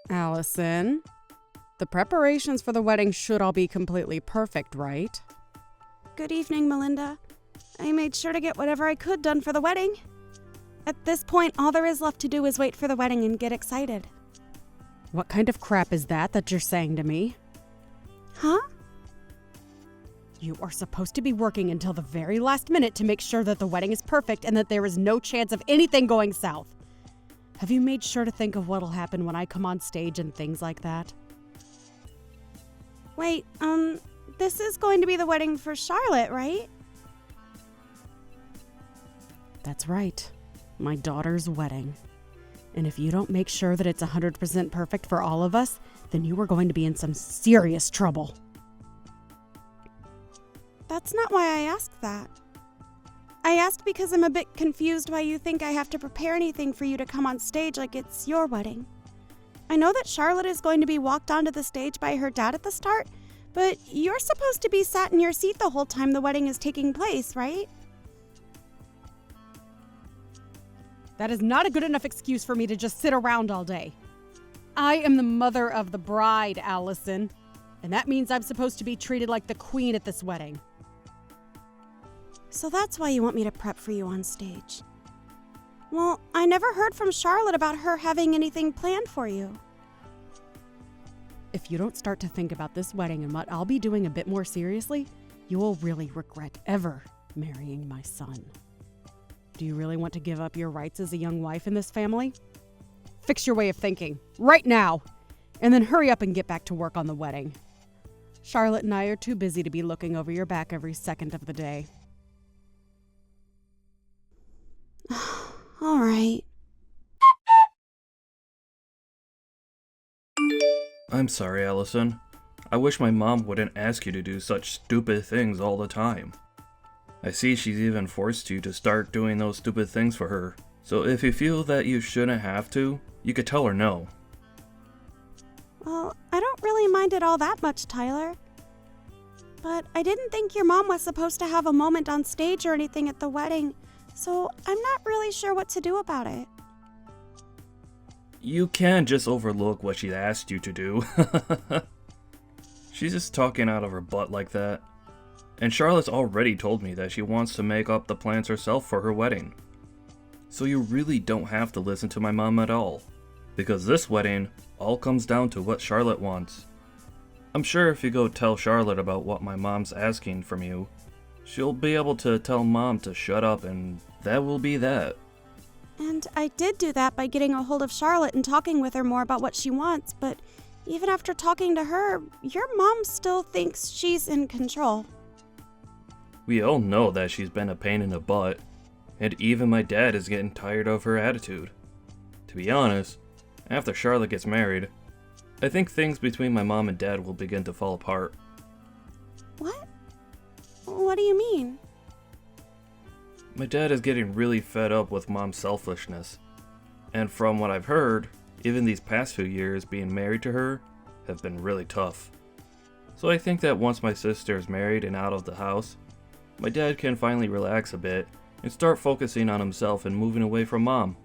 Allison, the preparations for the wedding should all be completely perfect, right? Good evening, Melinda. I made sure to get whatever I could done for the wedding. At this point, all there is left to do is wait for the wedding and get excited. What kind of crap is that you're saying to me? Huh? You are supposed to be working until the very last minute to make sure that the wedding is perfect and that there is no chance of anything going south. Have you made sure to think of what'll happen when I come on stage and things like that? Wait, this is going to be the wedding for Charlotte, right? That's right. My daughter's wedding. And if you don't make sure that it's 100% perfect for all of us, then you are going to be in some serious trouble. That's not why I asked that. I asked because I'm a bit confused why you think I have to prepare anything for you to come on stage like it's your wedding. I know that Charlotte is going to be walked onto the stage by her dad at the start, but you're supposed to be sat in your seat the whole time the wedding is taking place, right? That is not a good enough excuse for me to just sit around all day. I am the mother of the bride, Allison, and that means I'm supposed to be treated like the queen at this wedding. So that's why you want me to prep for you on stage. Well, I never heard from Charlotte about her having anything planned for you. If you don't start to think about this wedding and what I'll be doing a bit more seriously, you will really regret ever marrying my son. Do you really want to give up your rights as a young wife in this family? Fix your way of thinking, right now, and then hurry up and get back to work on the wedding. Charlotte and I are too busy to be looking over your back every second of the day. All right. I'm sorry, Allison. I wish my mom wouldn't ask you to do such stupid things all the time. I see she's even forced you to start doing those stupid things for her. So if you feel that you shouldn't have to, you could tell her no. Well, I don't really mind it all that much, Tyler. But I didn't think your mom was supposed to have a moment on stage or anything at the wedding, so I'm not really sure what to do about it. You can't just overlook what she asked you to do. She's just talking out of her butt like that. And Charlotte's already told me that she wants to make up the plans herself for her wedding. So you really don't have to listen to my mom at all. Because this wedding all comes down to what Charlotte wants. I'm sure if you go tell Charlotte about what my mom's asking from you, she'll be able to tell Mom to shut up, and that will be that. And I did do that by getting a hold of Charlotte and talking with her more about what she wants, but even after talking to her, your mom still thinks she's in control. We all know that she's been a pain in the butt, and even my dad is getting tired of her attitude. To be honest, after Charlotte gets married, I think things between my mom and dad will begin to fall apart. What? What do you mean? My dad is getting really fed up with mom's selfishness. And from what I've heard, even these past few years being married to her have been really tough. So I think that once my sister is married and out of the house, my dad can finally relax a bit and start focusing on himself and moving away from mom.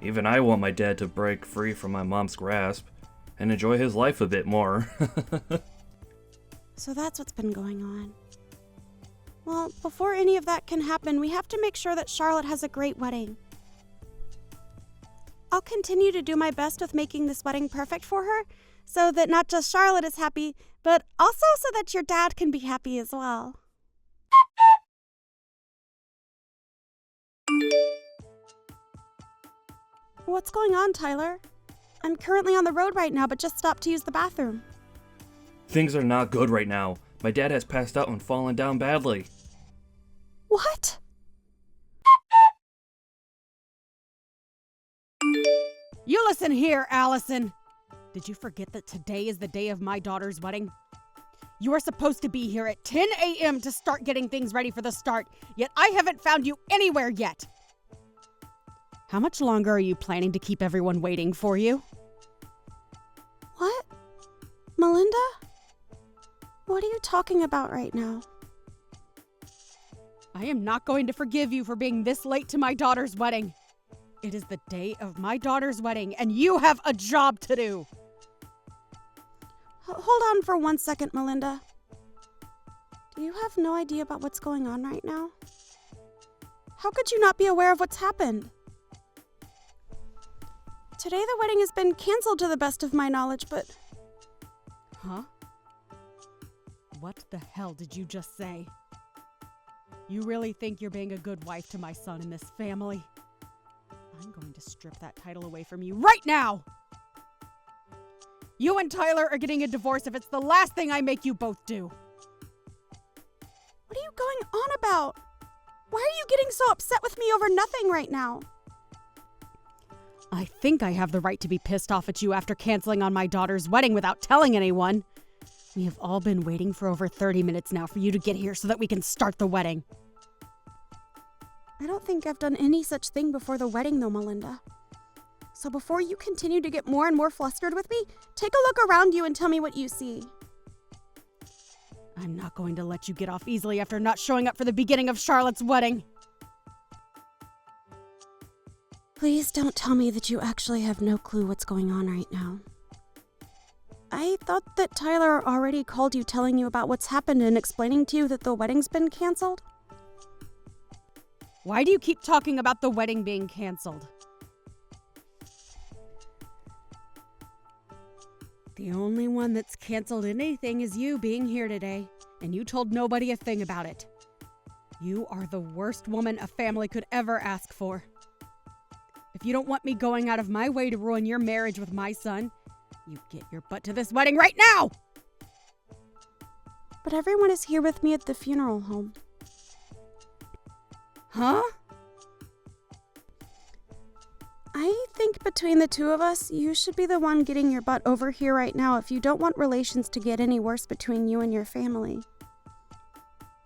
Even I want my dad to break free from my mom's grasp and enjoy his life a bit more. So that's what's been going on. Well, before any of that can happen, we have to make sure that Charlotte has a great wedding. I'll continue to do my best with making this wedding perfect for her, so that not just Charlotte is happy, but also so that your dad can be happy as well. What's going on, Tyler? I'm currently on the road right now, but just stopped to use the bathroom. Things are not good right now. My dad has passed out and fallen down badly. What? You listen here, Allison. Did you forget that today is the day of my daughter's wedding? You are supposed to be here at 10 a.m. to start getting things ready for the start, yet I haven't found you anywhere yet. How much longer are you planning to keep everyone waiting for you? What? Melinda? What are you talking about right now? I am not going to forgive you for being this late to my daughter's wedding. It is the day of my daughter's wedding, and you have a job to do. Hold on for 1 second, Melinda. Do you have no idea about what's going on right now? How could you not be aware of what's happened? Today the wedding has been canceled to the best of my knowledge, but... Huh? What the hell did you just say? You really think you're being a good wife to my son in this family? I'm going to strip that title away from you right now! You and Tyler are getting a divorce if it's the last thing I make you both do. What are you going on about? Why are you getting so upset with me over nothing right now? I think I have the right to be pissed off at you after canceling on my daughter's wedding without telling anyone. We have all been waiting for over 30 minutes now for you to get here so that we can start the wedding. I don't think I've done any such thing before the wedding though, Melinda. So before you continue to get more and more flustered with me, take a look around you and tell me what you see. I'm not going to let you get off easily after not showing up for the beginning of Charlotte's wedding. Please don't tell me that you actually have no clue what's going on right now. I thought that Tyler already called you telling you about what's happened and explaining to you that the wedding's been canceled. Why do you keep talking about the wedding being canceled? The only one that's canceled anything is you being here today, and you told nobody a thing about it. You are the worst woman a family could ever ask for. If you don't want me going out of my way to ruin your marriage with my son, you get your butt to this wedding right now! But everyone is here with me at the funeral home. Huh? I think between the two of us, you should be the one getting your butt over here right now if you don't want relations to get any worse between you and your family.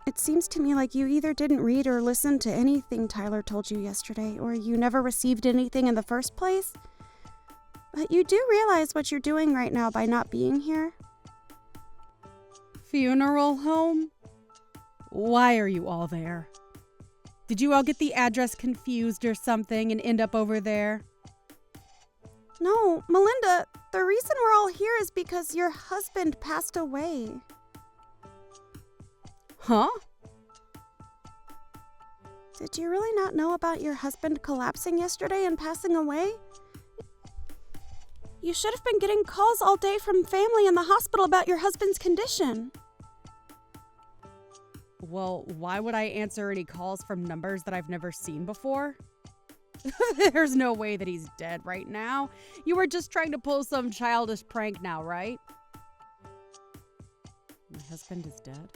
It seems to me like you either didn't read or listen to anything Tyler told you yesterday, or you never received anything in the first place. But you do realize what you're doing right now by not being here? Funeral home? Why are you all there? Did you all get the address confused or something and end up over there? No, Melinda, the reason we're all here is because your husband passed away. Huh? Did you really not know about your husband collapsing yesterday and passing away? You should have been getting calls all day from family in the hospital about your husband's condition. Well, why would I answer any calls from numbers that I've never seen before? There's no way that he's dead right now. You were just trying to pull some childish prank now, right? My husband is dead?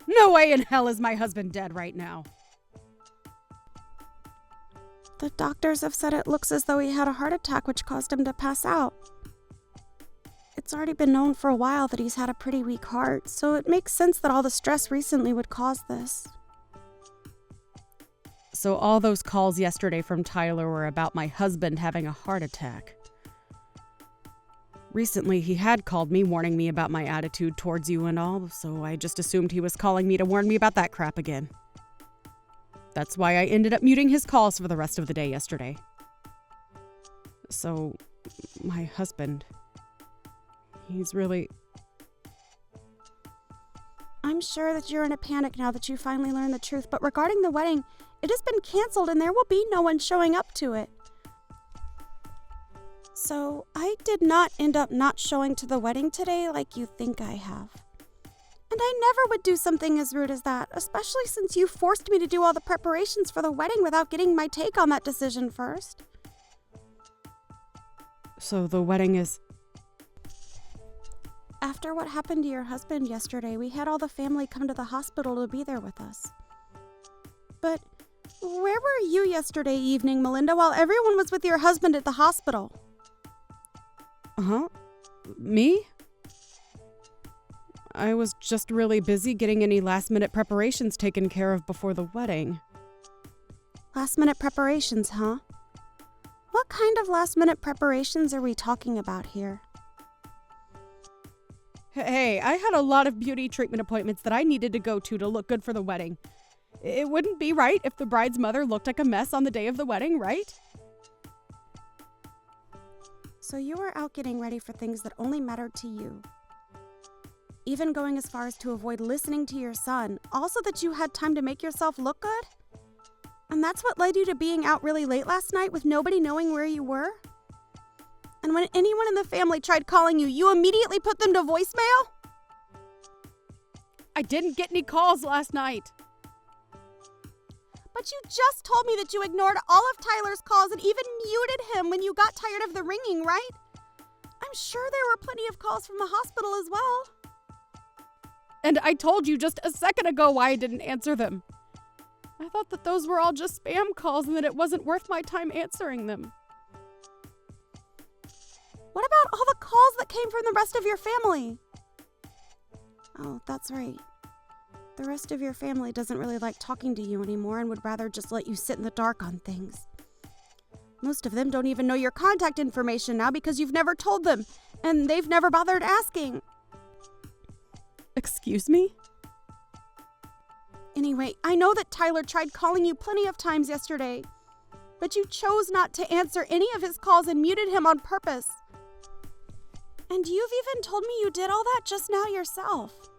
No way in hell is my husband dead right now. The doctors have said it looks as though he had a heart attack which caused him to pass out. It's already been known for a while that he's had a pretty weak heart, so it makes sense that all the stress recently would cause this. So all those calls yesterday from Tyler were about my husband having a heart attack. Recently, he had called me warning me about my attitude towards you and all, so I just assumed he was calling me to warn me about that crap again. That's why I ended up muting his calls for the rest of the day yesterday. So, my husband... he's really... I'm sure that you're in a panic now that you finally learned the truth, but regarding the wedding, it has been canceled and there will be no one showing up to it. So, I did not end up not showing to the wedding today like you think I have. And I never would do something as rude as that, especially since you forced me to do all the preparations for the wedding without getting my take on that decision first. So the wedding is... After what happened to your husband yesterday, we had all the family come to the hospital to be there with us. But where were you yesterday evening, Melinda, while everyone was with your husband at the hospital? Huh? Me? I was just really busy getting any last-minute preparations taken care of before the wedding. Last-minute preparations, huh? What kind of last-minute preparations are we talking about here? Hey, I had a lot of beauty treatment appointments that I needed to go to look good for the wedding. It wouldn't be right if the bride's mother looked like a mess on the day of the wedding, right? So you were out getting ready for things that only mattered to you. Even going as far as to avoid listening to your son, also that you had time to make yourself look good? And that's what led you to being out really late last night with nobody knowing where you were? And when anyone in the family tried calling you, you immediately put them to voicemail? I didn't get any calls last night. But you just told me that you ignored all of Tyler's calls and even muted him when you got tired of the ringing, right? I'm sure there were plenty of calls from the hospital as well. And I told you just a second ago why I didn't answer them. I thought that those were all just spam calls and that it wasn't worth my time answering them. What about all the calls that came from the rest of your family? Oh, that's right. The rest of your family doesn't really like talking to you anymore and would rather just let you sit in the dark on things. Most of them don't even know your contact information now because you've never told them, and they've never bothered asking. Excuse me? Anyway, I know that Tyler tried calling you plenty of times yesterday, but you chose not to answer any of his calls and muted him on purpose. And you've even told me you did all that just now yourself.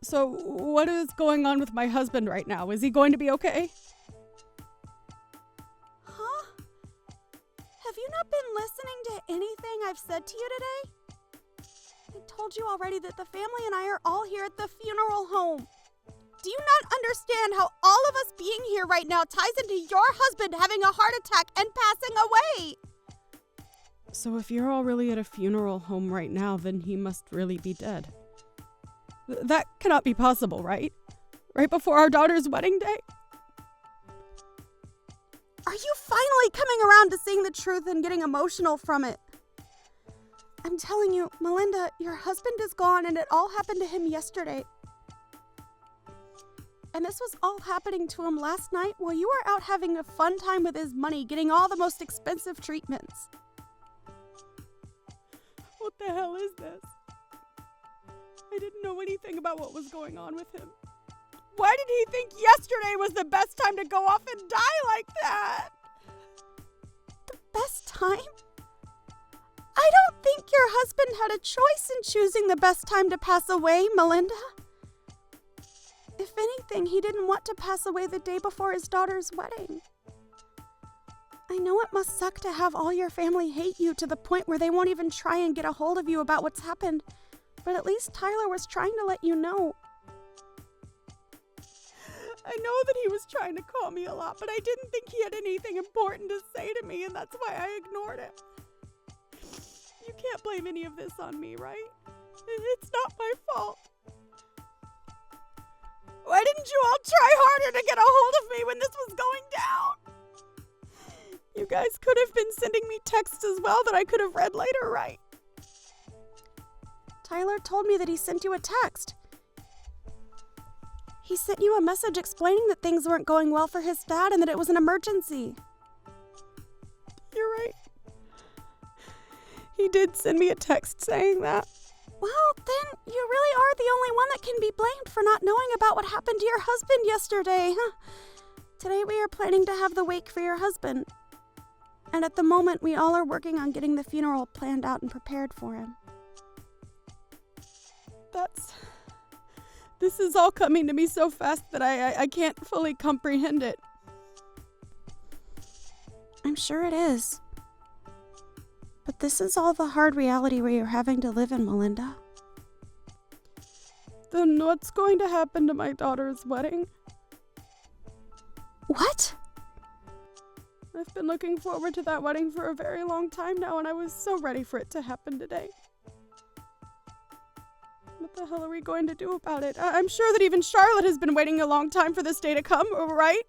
So, what is going on with my husband right now? Is he going to be okay? Huh? Have you not been listening to anything I've said to you today? I told you already that the family and I are all here at the funeral home. Do you not understand how all of us being here right now ties into your husband having a heart attack and passing away? So if you're all really at a funeral home right now, then he must really be dead. That cannot be possible, right? Right before our daughter's wedding day? Are you finally coming around to seeing the truth and getting emotional from it? I'm telling you, Melinda, your husband is gone and it all happened to him yesterday. And this was all happening to him last night while you were out having a fun time with his money, getting all the most expensive treatments. What the hell is this? I didn't know anything about what was going on with him. Why did he think yesterday was the best time to go off and die like that? The best time? I don't think your husband had a choice in choosing the best time to pass away, Melinda. If anything, he didn't want to pass away the day before his daughter's wedding. I know it must suck to have all your family hate you to the point where they won't even try and get a hold of you about what's happened, but at least Tyler was trying to let you know. I know that he was trying to call me a lot, but I didn't think he had anything important to say to me, and that's why I ignored him. You can't blame any of this on me, right? It's not my fault. Why didn't you all try harder to get a hold of me when this was going down? You guys could have been sending me texts as well that I could have read later, right? Tyler told me that he sent you a text. He sent you a message explaining that things weren't going well for his dad and that it was an emergency. You're right. He did send me a text saying that. Well, then you really are the only one that can be blamed for not knowing about what happened to your husband yesterday. Today we are planning to have the wake for your husband. And at the moment, we all are working on getting the funeral planned out and prepared for him. This is all coming to me so fast that I can't fully comprehend it. I'm sure it is. But this is all the hard reality where you're having to live in, Melinda. Then what's going to happen to my daughter's wedding? What? I've been looking forward to that wedding for a very long time now, and I was so ready for it to happen today. What the hell are we going to do about it? I'm sure that even Charlotte has been waiting a long time for this day to come, right?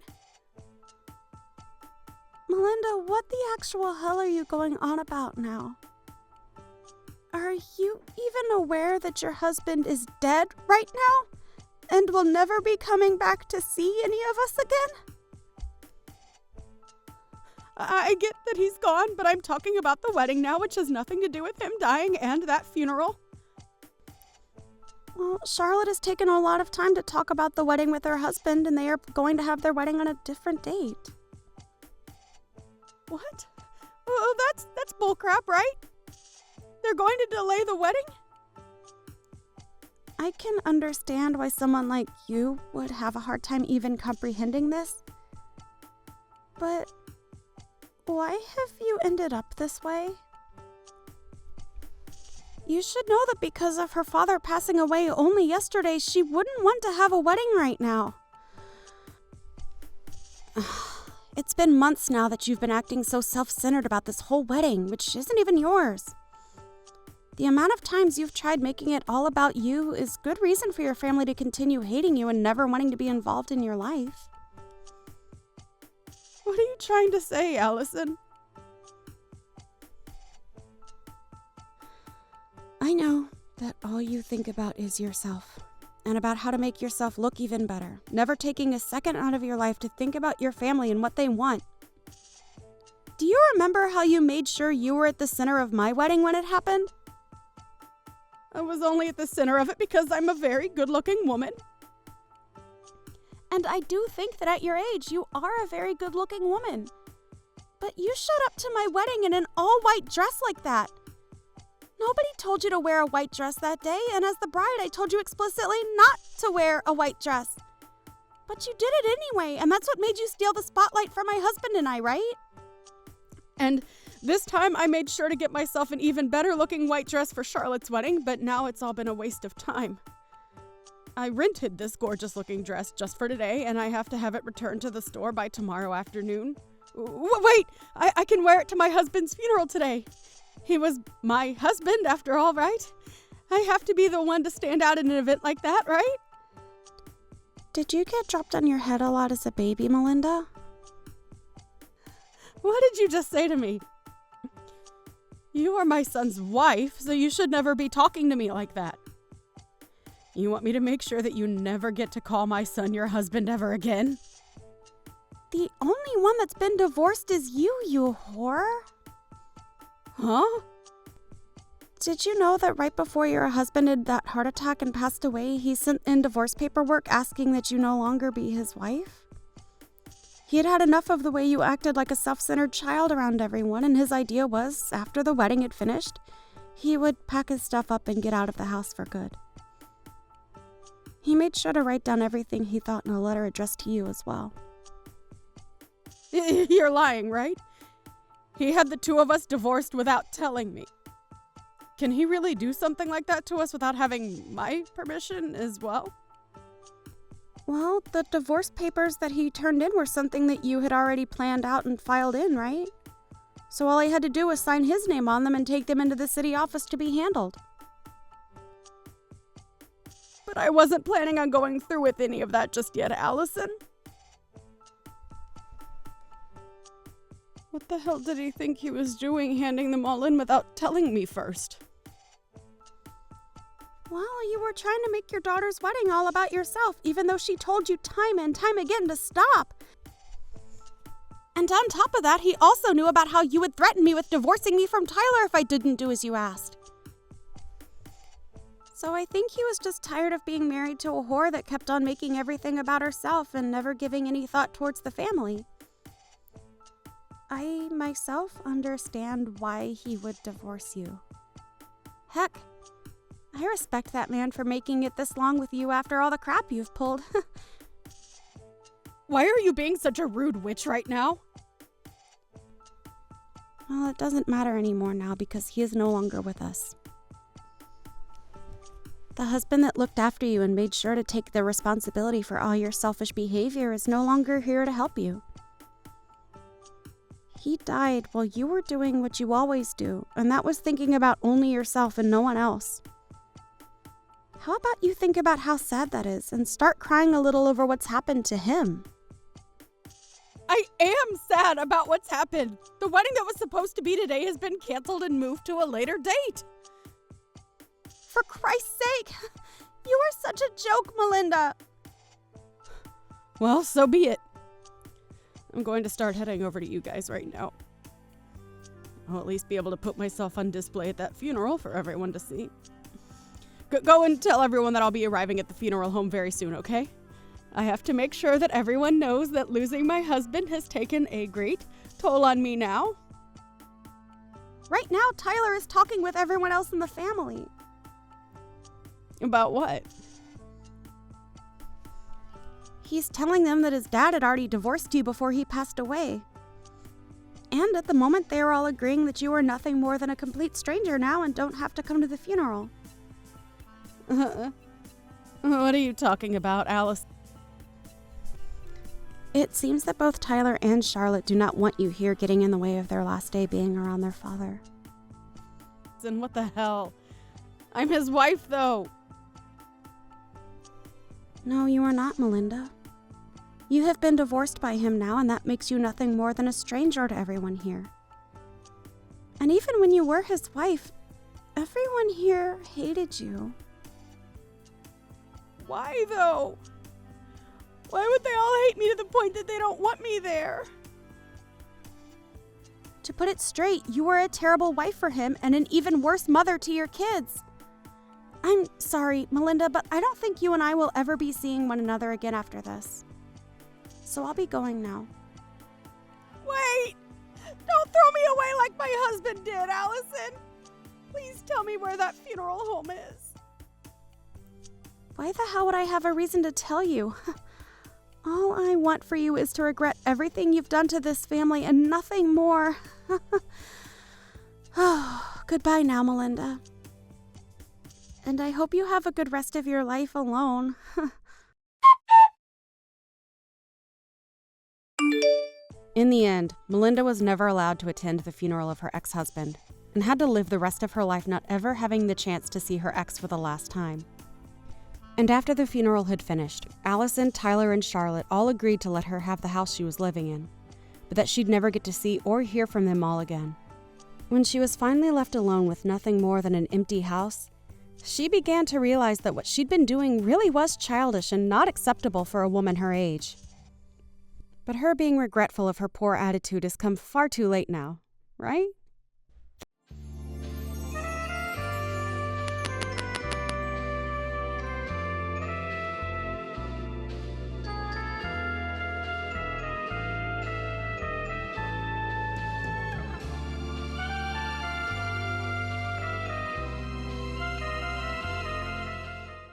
Melinda, what the actual hell are you going on about now? Are you even aware that your husband is dead right now and will never be coming back to see any of us again? I get that he's gone, but I'm talking about the wedding now, which has nothing to do with him dying and that funeral. Well, Charlotte has taken a lot of time to talk about the wedding with her husband, and they are going to have their wedding on a different date. What? Oh, that's bullcrap, right? They're going to delay the wedding? I can understand why someone like you would have a hard time even comprehending this. But why have you ended up this way? You should know that because of her father passing away only yesterday, she wouldn't want to have a wedding right now. It's been months now that you've been acting so self-centered about this whole wedding, which isn't even yours. The amount of times you've tried making it all about you is good reason for your family to continue hating you and never wanting to be involved in your life. What are you trying to say, Allison? I know that all you think about is yourself and about how to make yourself look even better, never taking a second out of your life to think about your family and what they want. Do you remember how you made sure you were at the center of my wedding when it happened? I was only at the center of it because I'm a very good-looking woman. And I do think that at your age, you are a very good-looking woman. But you showed up to my wedding in an all-white dress like that. Nobody told you to wear a white dress that day, and as the bride, I told you explicitly not to wear a white dress. But you did it anyway, and that's what made you steal the spotlight from my husband and I, right? And this time I made sure to get myself an even better looking white dress for Charlotte's wedding, but now it's all been a waste of time. I rented this gorgeous looking dress just for today, and I have to have it returned to the store by tomorrow afternoon. Wait, I can wear it to my husband's funeral today. He was my husband after all, right? I have to be the one to stand out in an event like that, right? Did you get dropped on your head a lot as a baby, Melinda? What did you just say to me? You are my son's wife, so you should never be talking to me like that. You want me to make sure that you never get to call my son your husband ever again? The only one that's been divorced is you whore. Huh? Did you know that right before your husband had that heart attack and passed away, he sent in divorce paperwork asking that you no longer be his wife? He had had enough of the way you acted like a self-centered child around everyone, and his idea was, after the wedding had finished, he would pack his stuff up and get out of the house for good. He made sure to write down everything he thought in a letter addressed to you as well. You're lying, right? He had the two of us divorced without telling me. Can he really do something like that to us without having my permission as well? Well, the divorce papers that he turned in were something that you had already planned out and filed in, right? So all I had to do was sign his name on them and take them into the city office to be handled. But I wasn't planning on going through with any of that just yet, Allison. What the hell did he think he was doing, handing them all in without telling me first? Well, you were trying to make your daughter's wedding all about yourself, even though she told you time and time again to stop. And on top of that, he also knew about how you would threaten me with divorcing me from Tyler if I didn't do as you asked. So I think he was just tired of being married to a whore that kept on making everything about herself and never giving any thought towards the family. I myself understand why he would divorce you. Heck, I respect that man for making it this long with you after all the crap you've pulled. Why are you being such a rude witch right now? Well, it doesn't matter anymore now because he is no longer with us. The husband that looked after you and made sure to take the responsibility for all your selfish behavior is no longer here to help you. He died while you were doing what you always do, and that was thinking about only yourself and no one else. How about you think about how sad that is and start crying a little over what's happened to him? I am sad about what's happened. The wedding that was supposed to be today has been canceled and moved to a later date. For Christ's sake, you are such a joke, Melinda. Well, so be it. I'm going to start heading over to you guys right now. I'll at least be able to put myself on display at that funeral for everyone to see. Go and tell everyone that I'll be arriving at the funeral home very soon, okay? I have to make sure that everyone knows that losing my husband has taken a great toll on me now. Right now, Tyler is talking with everyone else in the family. About what? He's telling them that his dad had already divorced you before he passed away. And at the moment, they were all agreeing that you are nothing more than a complete stranger now and don't have to come to the funeral. What are you talking about, Alice? It seems that both Tyler and Charlotte do not want you here getting in the way of their last day being around their father. And what the hell? I'm his wife, though. No, you are not, Melinda. You have been divorced by him now, and that makes you nothing more than a stranger to everyone here. And even when you were his wife, everyone here hated you. Why, though? Why would they all hate me to the point that they don't want me there? To put it straight, you were a terrible wife for him and an even worse mother to your kids. I'm sorry, Melinda, but I don't think you and I will ever be seeing one another again after this. So I'll be going now. Wait! Don't throw me away like my husband did, Allison! Please tell me where that funeral home is. Why the hell would I have a reason to tell you? All I want for you is to regret everything you've done to this family and nothing more. Goodbye now, Melinda. And I hope you have a good rest of your life alone. In the end, Melinda was never allowed to attend the funeral of her ex-husband and had to live the rest of her life not ever having the chance to see her ex for the last time. And after the funeral had finished, Allison, Tyler, and Charlotte all agreed to let her have the house she was living in, but that she'd never get to see or hear from them all again. When she was finally left alone with nothing more than an empty house, she began to realize that what she'd been doing really was childish and not acceptable for a woman her age. But her being regretful of her poor attitude has come far too late now, right?